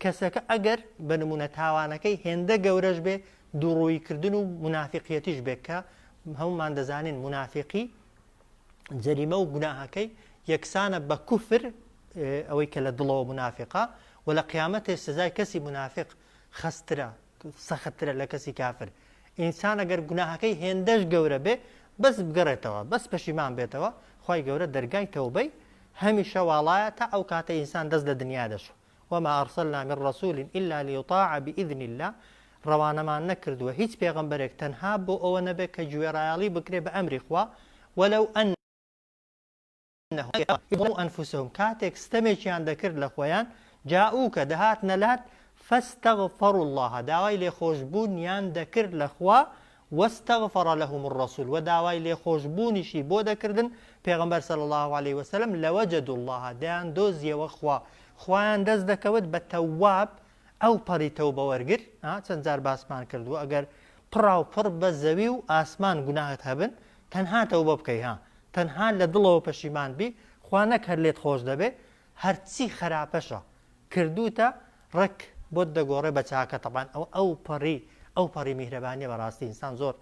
کەسەکە ئەگەر بە نمونە تاوانەکەی هێندە گەورەش بێ دووڕوویکردن و منافقیەتیش بێ کە هەمومان دەزانین منافقی جەریمە و گوناهەکەی یەکسانە بە کوفر ئەوەی کە لە دڵەوە منافقە و لە قیامەتێ سزای کەسی منافق خەسترە سەختترە لە کەسی کافر ئینسان ئەگەر گوناهەکەی هێندەش گەورە بێ بەس بگەڕێتەوە بەس پەشیمان بێتەوە خوای گەورە دەرگای تەوبەی هەمیشە واڵایە تا ئەو کاتە ئینسان دەست لە دنیا دەشو وما أرسلنا من رسول إلا ليطاع بإذن الله ڕەوانەمان نەکردووە هیچ پێغەمبەرێک تەنها بۆ ئەوە نەبێت کە گوێڕایاڵی بکرێ بە ئەمری خوا ولو أنهم أنفسهم کاتێک ستەمێکیان دەکرد لە خۆیان جاءوکە دەهات نەلات فاستغفروا الله داوای لێخۆشبوونیان دەکرد لە خوا واستغفر لهم الرسول و داوای لێخۆشبوونیشی بۆ دەکردن پێغەمبەر صلی الله عليه وسلم لوجد الله دەیان دۆزیەوە خوایان دەست دەکەوت بە تەواب ئەو پەڕی تەوبە وەرگر چەند جار باسمان کردووە ئەگەر پڕاو پڕ بە زەوی و ئاسمان گوناهت هەبن تەنها تەوبە بکەی تەنها لە دڵەوە پەشیمان بی خوا نەک هەر لێت خۆش دەبێ هەرچی خراپەشە کردوتە ڕێک بۆت دەگۆڕێ بە چاکە تەبان ئەو پەڕی میهرەبانیە بەڕاستی ئینسان زۆر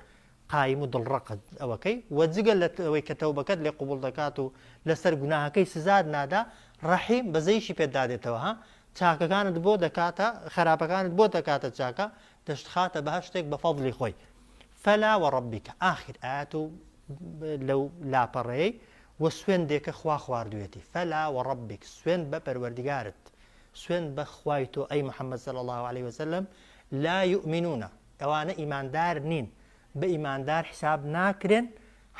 قایم و دڵڕەقت ئەوەکەی وەجگە لە ئەوەی کە تەوبەکەت لێ قوبوڵ دەکات و لەسەر گوناهەکەی سزاد نادا ڕەحیم بەزەیشی پێدادێتەوە ها چاکەکانت بۆ دەکاتە خراپەکانت بۆ دەکاتە چاکە دەشتخاتە بە هەشتێک بە فەضلی خۆی فەلا وەڕەبیکە ئاخر ئاەت و لەو لاپەڕەیەی وە سوێندێکە خوا خواردوێتی فەلا وەڕەبیک سوێن بە پەروەردگارت سوێن بە خوای تۆ ئەی محەممەد صلی الله عليه وسلم لا يؤمنون ئەوانە ئیماندار نین بە ئیماندار حساب ناکرێن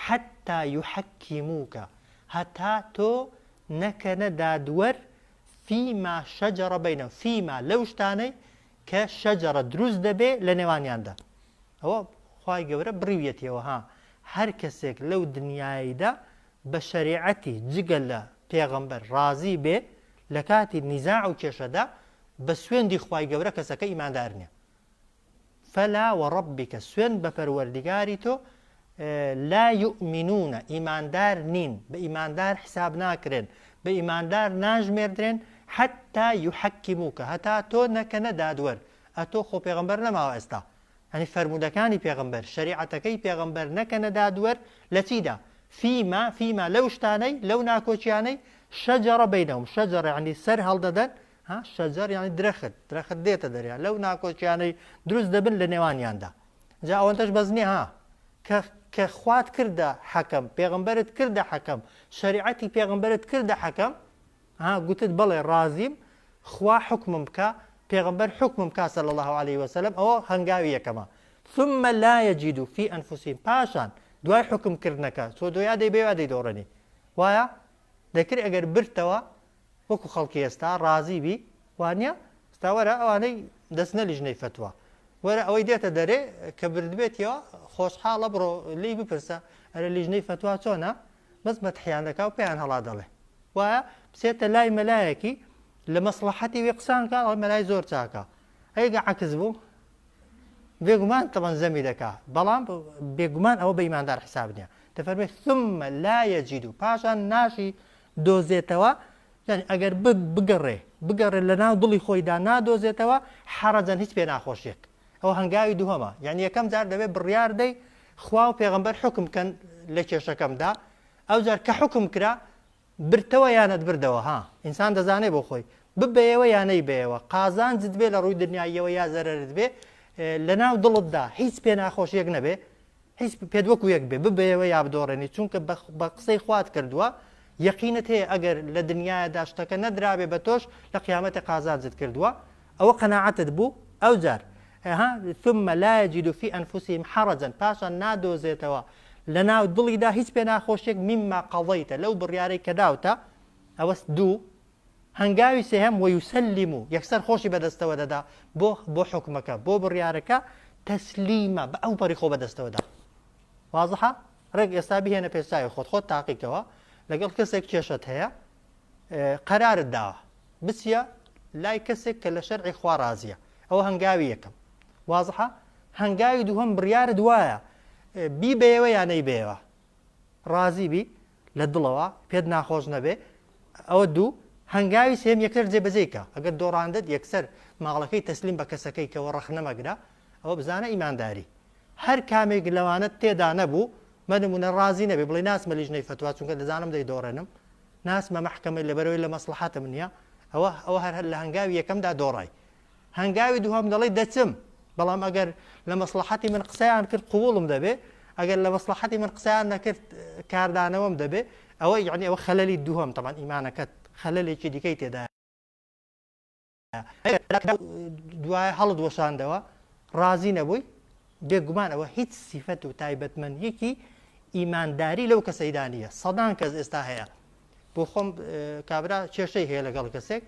حتى يحكموکە هەتا تۆ نەکەنە دادوەر فيما شجر بينهم فيما لەو شتانەی کە شەجرە دروست دەبێ لە نێوانیاندا ئەوە خوای گەورە بڕیویەتیەوە ها هەر کەسێک لەو دنیایدا بە شەریعەتی جگە لە پێغەمبەر ڕازی بێ لە کاتی نیزاع و کێشەدا بە سوێندی خوای گەورە کەسەکە ئیماندار نییە فەلا وەڕەبیکە سوێن بە پەروەردگاری تۆ لا يؤمنون ئیماندار نین بە ئیماندار حساب ناکرێن بە ئیماندار ناژمێردرێن حتى يحكموکە هەتا تۆ نەکەنە دادوەر ئەتۆ خۆ پێغەمبەر نەماوە ئێستا ئەنی فەرمودەکانی پێغەمبەر شەریعەتەکەی پێغەمبەر نەکەنە دادوەر لە چیدا فیما لەو شتانەی لەو ناکۆچیانەی شەجەرە بینەهم شەجەر یعنی سەر هەڵدەدەن شەجەر یعنی درەخت دێتە دەریا لەو ناکۆچیانەی دروست دەبن لە نێوانیاندا جا ئەوەندەش بەس نییە ها کە خوات کردە حەکەم پێغەمبەرت کردە حەکەم شەریعەتی پێغەمبەرت کردە حەکەم گوتت بەڵێ ڕازیم خوا حکمم بکە پێغەمبەر حکمم بکە صلی الله عليه وسلم ئەوە هەنگاوی یەکەمە ثم لا يجدوا في أنفسهم پاشان دوای حکمکردنەکە تۆ دۆیا دەیبێ دەیدۆڕێنی وایە دەکرد ئەگەر برتەوە وەکو خەڵکی ئێستا ڕازی بی وانە ئێستا وەرە ئەوانەی دەستنە لیژنەی فتووە وەرە ئەوەی دێتە دەرێ کە بردبێتەوە خۆشحاڵە بڕۆ لی بپرسە ئەرە لیژنەی فتووا چۆنە بەس بەتحیانەکە و پێیان هەڵا دەڵێ وایە بچێتە لای مەلایەکی لە مەسلحەتی وێ قسانکە ئەو مەلای زۆر چاکە ئەیگە عەکس بوو بێگومان تەبەن زەمی دەکا بەڵام بێگومان ئەوە بە ئیماندار حساب نییە دەفەرمێت ثم لا يجدوا پاشان ناشی دۆزێتەوە ئەگەر بگەڕێ لە ناو دڵی خۆیدا نادۆزێتەوە حەرەجەن هیچ پێ ناخۆشیەک ئەو هەنگاوی دووهەمە یعنی یەکەم جار دەبێت بڕیار دەی خوا و پێغەمبەر حکم بکەن لە کێشەکەمدا ئەو جار کە حکم کرا برتەوە یانت بردەوە ها ئینسان دەزانێ بۆ خۆی ببێەوە یانەی بێەوە قازانجت بێ لە ڕووی دنیاییەوە یا زەرەرت بێ لە ناو دڵتدا هیچ پێ ناخۆشیەک نەبێ هیچ پێت وەکو یەک بێ ببێەوە یا بدۆڕێنی چونکە بە قسەی خوات کردووە یەقینت هەیە ئەگەر لە دنیادا شتەکە نەدرابێ بە تۆش لە قیامەتە قازانجت کردووە ئەوە قەناعەتت بوو ئەو جار ثم لا يجد في أنفسهم حرجا پاشان نادۆزێتەوە لە ناو دڵیدا هیچ پێ ناخۆشیێک مما قەضەیتە لەو بڕیارەی کە داوتە ئەوەس دوو هەنگاوی سێهەم وەیوسەلیمو یەکسەر خۆشی بەدەستەوە دەدا بۆ حکمەکە بۆ بڕیارەکە تەسلیمە بە ئەو پەڕی خۆ بەدەستەوەدا وازحە ڕێک ئێستا بهێنە پێشاوی خۆت تاقیکەوە لەگەڵ کەسێک کێشت هەیە قەرارت داوە بچیە لای کەسێک کە لە شەرعی خوا ڕازیە ئەوە هەنگاوی یەکەم وازحە هەنگاوی دووهەم بڕیارت وایە بی بێەوە یانەی بێەوە ڕازی بی لە دڵەوە پێت ناخۆش نەبێ ئەوە دوو هەنگاوی سێم یەکسەر جێبەجێکە ئەگەر دۆڕاندت یەکسەر ماڵەکەی تەسلیم بە کەسەکەی کەەوە ڕەخ نەمەگرا ئەوە بزانە ئیمانداری هەر کامێک لەوانت تێدا نەبوو مەنمونە ڕازی نەبێ بڵێ ناسمە لیژنەی فتووا چونکە دەزانم دەیدۆڕێنم ناسمە مەحکەمەی لەبەرەوەی لە مەسلحەتم نییە ئەوە هەر لە هەنگاوی یەکەمدا دۆڕای هەنگاوی دووهەم دەڵێ دەچم بەڵام ئەگەر لە مەسلحەتی من قسەیان کرد قوبوڵم دەبێ ئەگەر لە مەسلحەتی من قسەیان نەکرد کاردانەوەم دەبێ ئەوە یعنی ئەوە خەلەلی دووهەم تەمان ئیمانەکەت خەلەلێکی دیکەی تێدا دوای هەڵت وەشاندەوە ڕازی نەبووی بێگومان ئەوە هیچ سیفەت و تایبەتمەندیەکی ئیمانداری لەو کەسەیدا نیە سەدان کەس ئێستا هەیە بۆ خۆم کابرا کێشەی هەیە لەگەڵ کەسێک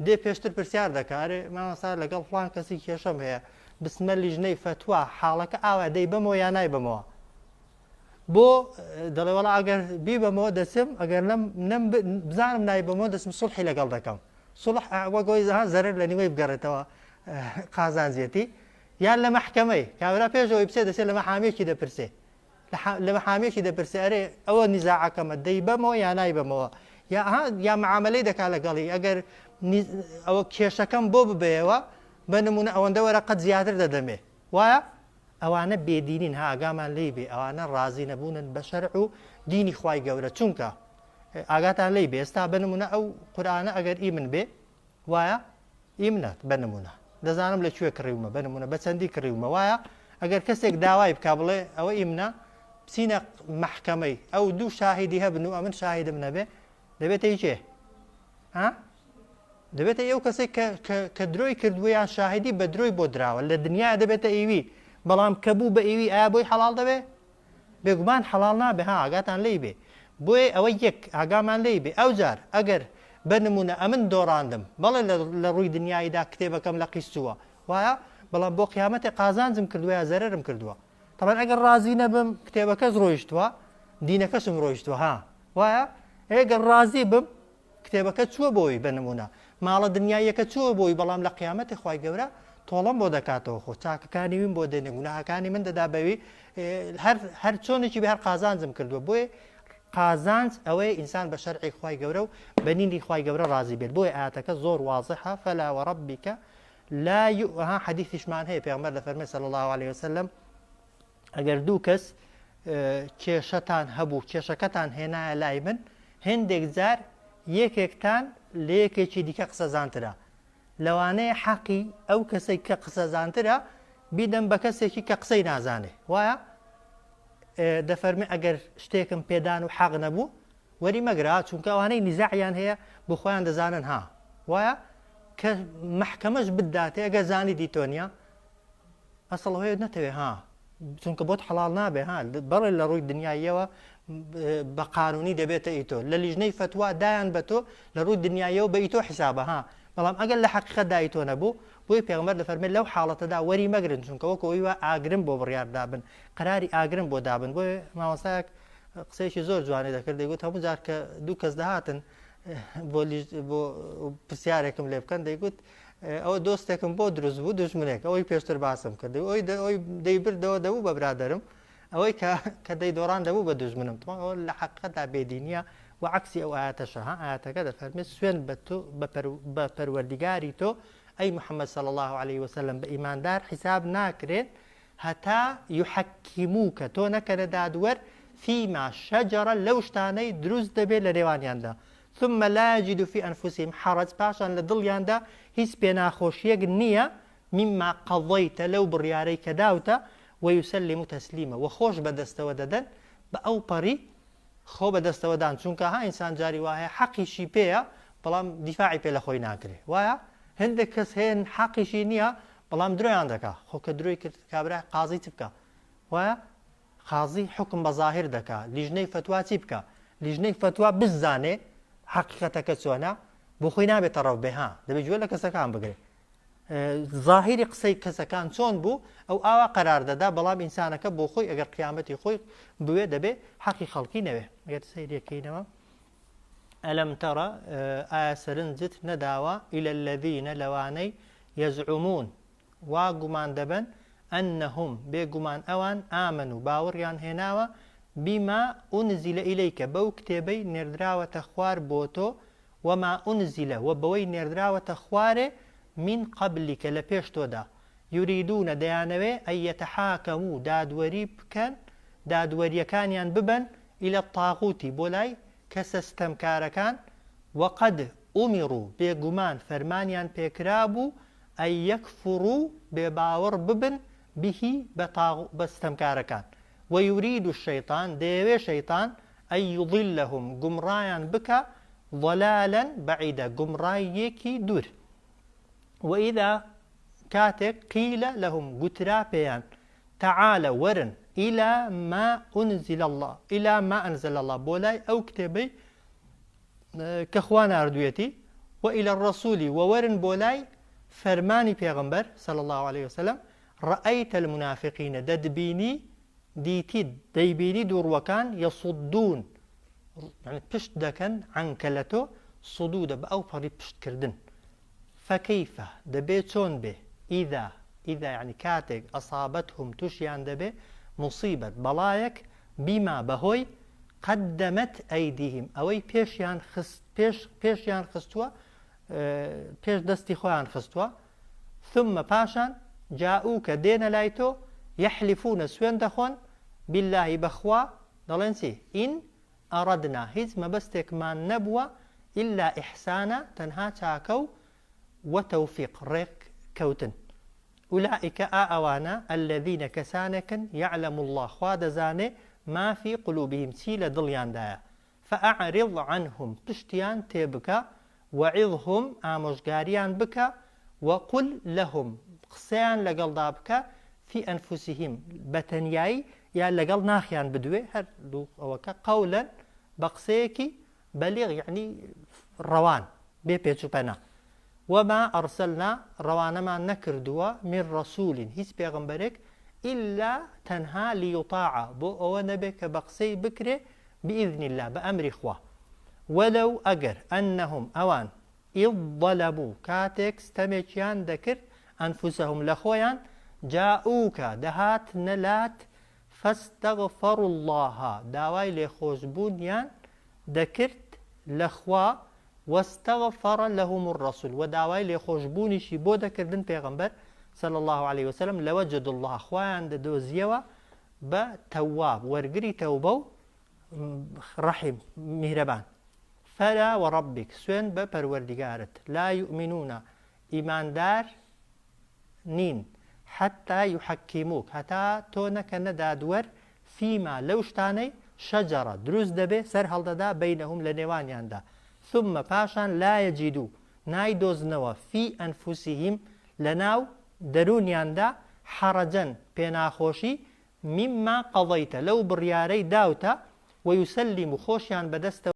دێ پێشتر پرسیار دەکارێ مامەسا لەگەڵ فڵان کەسی کێشەم هەیە بسمە لیژنەی فتووا حاڵەکە ئاوا دەی بەمەوە یا نای بەمەوە بۆ دەڵێ وەڵا ئەگەر بی بەمەوە دەچم ئەگەر بزانم نای بەمەوە دەچم سوڵحی لەگەڵ دەکەم سوڵح وەگەوەی زەرەر لە نیوەی بگەڕێتەوە قازانجێتی یان لە مەحکەمەی کابرا پێشەوەی بچێت دەچێت لە مەحامێکی دەپرسێ لە مەحامێکی دەپرسێ ئەرێ ئەوە نیزاعەکەمە دەی بەمەوە یا نای بەمەوە یا معاملەی دەکات لەگەڵی ئەگەر ئەوە کێشەکەم بۆ ببێەوە بە نمونە ئەوەندە وەرە قەت زیاتر دەدەمێ وایە ئەوانە بێدینین ئاگامان لێ بێ ئەوانە ڕازی نەبوونن بە شەرع و دینی خوای گەورە چونکە ئاگاتان لێ بێ ئێستا بە نمونە ئەو قورئانە ئەگەر ئیمن بێ وایە ئیمنە بە نمونە دەزانم لەکوێ کڕیومە بە نمونە بە چەندی کڕیومە وایە ئەگەر کەسێک داوای بکا بڵێ ئەوە ئیمنە بچینە محکەمەی ئەو دوو شاهیدی هەبن و ئەمن شاهیدم نەبێ دەبێتە هیچێ دەبێتە ئەو کەسێک کە درۆی کردوویان شاهدی بە درۆی بۆ دراوە لە دنیا دەبێتە ئیوی بەڵام کە بوو بە ئیوی ئایا بۆی حەڵال دەبێ بێگومان حەڵال نابێ ئاگاتان لێ بێ بۆیە ئەوە یەک ئاگامان لێ بێ ئەو جار ئەگەر بە نمونە ئەمن دۆڕاندم بەڵێ لە ڕووی دنیاییدا کتێبەکەم لە قیستووە وایە بەڵام بۆ قیامەتی قازانجم کردووە یا زەرەرم کردووە طبعا ئەگەر ڕازی نەبم کتێبەکەس ڕۆیشتووە دینەکەشم ڕۆیشتووە وایە ئەگەر ڕازی بم کتێبەکە چووە بۆی بە نمونە ماڵە دنیایەکە چووە بۆی بەڵام لە قیامەتی خوای گەورە تۆڵەم بۆ دەکاتەوە خۆ چاکەکانی وین بۆ دێنێ گوناهەکانی من دەدا بەوی هەر چۆنێکی بە هەر قازانجم کردووە بۆیە قازانج ئەوەی ئینسان بە شەرعی خوای گەورە و بە نینی خوای گەورە ڕازی بێت بۆیە ئاەتەکە زۆر واضحە فەلا وەڕەبیک لا حەدیثیشمان هەیە پێغەمبەر دەفەرمێ صلی الله عليه وسلم ئەگەر دوو کەس کێشەتان هەبوو کێشەکەتان هێنایە لای من هێندێک جار یەکێکتان لە یەکێکی دیکە قسەزانترە لەوانەیە حەقی ئەو کەسێک کە قسەزانترە بیدەم بە کەسێکی کە قسەی نازانێ وایە دەفەرمێ ئەگەر شتێکم پێدان و حەق نەبوو وەری مەگرا چونکە ئەوانەی نیزاعیان هەیە بۆ خۆیان دەزانن وایە کە محکەمەش بداتێ ئەگەر زانی دیتۆنیا ئەسڵ هەیە نەتەوێ چونکە بۆت حەڵال نابێ بەڵێ لە ڕووی دنیاییەوە بە قانونی دەبێتە ئیتۆ لە لیژنەی فتوا دایان بە تۆ لە ڕووی دنیایەوە بە ئیتۆ حیسابە بەڵام ئەگەر لە حەقیقەتدا ئیتۆ نەبوو بۆی پێغەمبەر دەفەرمێت لەو حاڵەتەدا وەری مەگرن چونکە وەکو ئەوی وە ئاگرم بۆ بڕیاردابن قەراری ئاگرم بۆ دابن بۆیە مامۆستایەک قسەیەکی زۆر جوانی دەکرد دەیگوت هەموو جار کە دوو کەس دەهاتن بۆ پرسیارێکم لێ بکەن دەیگوت ئەوە دۆستێکم بۆ دروست بوو دوژمنێک ئەوەی پێشتر باسم کرد ئەوی دەیبردەوە دەبوو بە برادرم ئەوەی کە دەیدۆڕان دەبوو بە دوژمنم ئەوە لە حەقیقەتدا بێدینیە و عکسی ئەو ئاەتەشە ئاەتەکە دەفەرمێت سوێن بە پەروەردیگاری تۆ ئەی محەممەد صلی الله عليه وسلم بە ئیماندار حیساب ناکرێت هەتا یحەکیموکە تۆ نەکەنە دادوەر فیما شەجەرە لەو شتانەی دروست دەبێت لە نێوانیاندا ثم لا يجد في أنفسهم حرج پاشان لە دڵیاندا هیچ پێناخۆشیەک نییە مما قەضەیتە لەو بڕیارەی کە داوتە ويسلم تسلیمە و خۆش بەدەستەوە دەدەن بە ئەو پەڕی خۆ بەدەستەوەدان چونکە ئینسان جاری وایە حەقیشی پێیە بەڵام دیفاعی پێ لە خۆی ناکرێ وایە هەندێک کەس هێن حەقیشی نییە بەڵام درۆیان دەکا خۆکە درۆی کرد کابرا قازی چ بکە وایە قازی حکم بە ظاهر دەکا لیژنەی فتوا چی بکە لیژنەی فتوا بزانێ حەقیقەتەکە چۆنە بۆ خۆی نابێتە ڕەو بێ دەبێت گوێ لە کەسەکان بگرێ ظاهری قسەی کەسەکان چۆن بوو ئەو ئاوا قەرار دەدا بەڵام ئینسانەکە بۆ خۆی ئەگەر قیامەتی خۆی بوێ دەبێ حەقی خەڵکی نەوێ ئەگەر سەیرەکەینەوە ئەلەم تەڕە ئایا سەرنجت نەداوە ئیلە الەذینە لەوانەی یەزعومون وا گومان دەبن ئەنەهم بێگومان ئەوان ئامن و باوەڕیان هێناوە بیما ئونزیلە ئیلەیکە بەو کتێبەی نێردراوەتە خوار بۆ تۆ وما ئونزیلە و بەوەی نێردراوەتە خوارێ من قبلیکە لە پێش تۆدا یوریدونە دەیانەوێ ئەن یەتەحاکەموو دادوەری بکەن دادوەریەکانیان ببەن ئیلە تاغوتی بۆ لای کەسە ستەمکارەکان وەقەد ئومیڕوو بێگومان فەرمانیان پێکرا بوو ئەن یەکفڕوو بێباوەڕ ببن بیهی بە ستەمکارەکان وەیورید الشەیطان دەیەوێ شەیطان ئەن یوضلهم گومڕایان بکە ضەلالەن بەعیدە گومڕاییەکی دوور وإذا كاتك قيل لهم قترا بيان تعالى ورن إلى ما أنزل الله إلى ما أنزل الله بولاي أو كتبي كخوان أردويتي وإلى الرسول وورن بولاي فرماني بيغمبر صلى الله عليه وسلم رأيت المنافقين ددبيني ديتي ديبيني دور وكان يصدون يعني بشت دكن عن كلتو صدود بأو فري بشت كردن فكيف دبي چۆن بێ إذا يعني كاتێک ئەصابەتهم تووشیان دەبێ مصیبەت بەڵایەک بیما بەهۆی قدمت أيديهم أوي بيشيان خستوا بيش دستي خوان خستوا ثم باشان جاءوك دين لايتو يحلفون سوين دخون بالله بخوا دلنسي إن أردنا هيز ما بستك ما نبوة إلا إحسانا تنها تاكو وتوفيق ريك كوتن أولئك آوانا الذين كسانكن يعلم الله خواد زاني ما في قلوبهم سيل ضليان دايا فأعرض عنهم تشتيان تيبكا وعظهم آموشقاريان بك وقل لهم قسيان لقل دابك في أنفسهم بتنياي يا لقل ناخيان بدوي هردو أوكا قولا بقسيكي بليغ يعني روان بيبيتشو بنا وما أرسلنا روانا ما نكردوا من رسول هيس بيغمبرك إلا تنها ليطاع بو أو نبك بقسي بكري بإذن الله بأمر إخوة ولو أجر أنهم أوان إذ ظلموا كاتك استمجيان ذكر أنفسهم لخويان جاءوك دهات نلات فاستغفروا الله داواي لخوش بونيان ذكرت لخوا واستغفر لهم الرسول وداواي لخوش بونيشي بو ذكردن پیغمبر صلى الله عليه وسلم لوجد الله خوان دوزيوا بتواب ورقري توبو رحم مهربان فلا وربك سوين بپروردگارت لا يؤمنون إيمان دار نين حتى يحكموك حتى تونك ندادور فيما لوشتاني شجرة دروز دبي سر هلددا بينهم لنوان ياندا ثم باشان لا يجدوا نايدوزنوا في أنفسهم لناو درون ياندا حرجا بيناخوشي مما قضيت لو برياري داوتا ويسلم خوشيان بدست